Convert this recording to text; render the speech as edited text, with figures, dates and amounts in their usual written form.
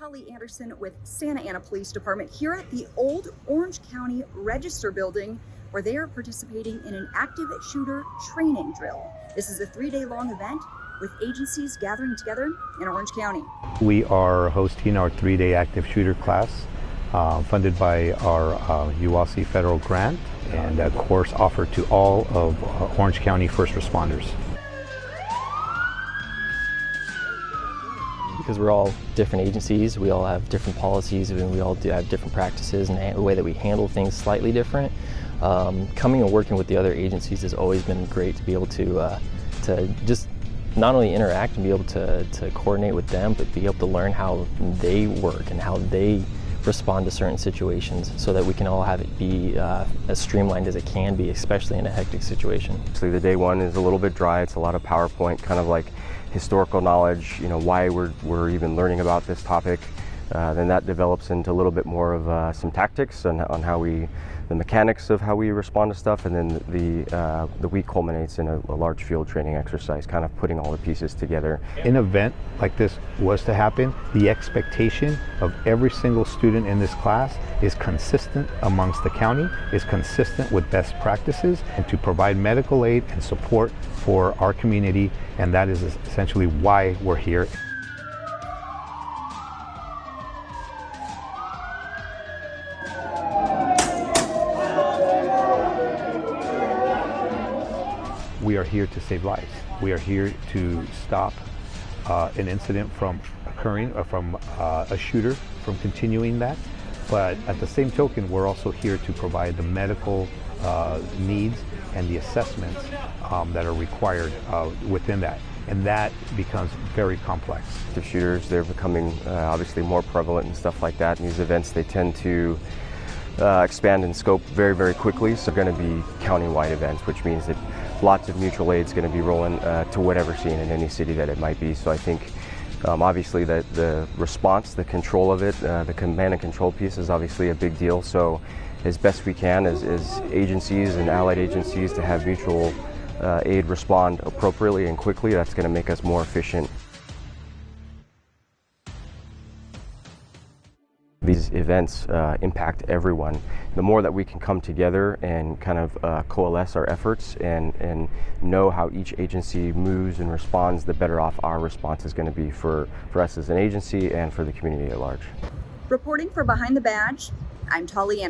Tauli with Santa Ana Police Department here at the old Orange County Register building where they are participating in an active shooter training drill. This is a 3-day-long event with agencies gathering together in Orange County. We are hosting our 3-day active shooter class funded by our UASI federal grant and a course offered to all of Orange County first responders. Because we're all different agencies, we all have different policies, and we all do have different practices, and the way that we handle things slightly different. Coming and working with the other agencies has always been great to be able to just not only interact and be able to coordinate with them, but be able to learn how they work and how they respond to certain situations so that we can all have it be as streamlined as it can be, especially in a hectic situation. So the day one is a little bit dry. It's a lot of PowerPoint, kind of like historical knowledge, why we're even learning about this topic. Then that develops into a little bit more of some tactics on how the mechanics of how we respond to stuff, and then the week culminates in a large field training exercise, kind of putting all the pieces together. An event like this was to happen, the expectation of every single student in this class is consistent amongst the county, is consistent with best practices, and to provide medical aid and support for our community, and that is essentially why we're here. We are here to save lives. We are here to stop an incident from occurring, or from a shooter from continuing that. But at the same token, we're also here to provide the medical needs and the assessments that are required within that. And that becomes very complex. The shooters, they're becoming obviously more prevalent and stuff like that. And these events, they tend to expand in scope very, very quickly. So they're going to be county-wide events, which means that lots of mutual aid is going to be rolling to whatever scene in any city that it might be. So I think obviously that the response, the control of it, the command and control piece is obviously a big deal. So as best we can as agencies and allied agencies to have mutual aid respond appropriately and quickly, that's going to make us more efficient. These events impact everyone. The more that we can come together and kind of coalesce our efforts and know how each agency moves and responds, the better off our response is going to be for us as an agency and for the community at large. Reporting for Behind the Badge, I'm Tauli.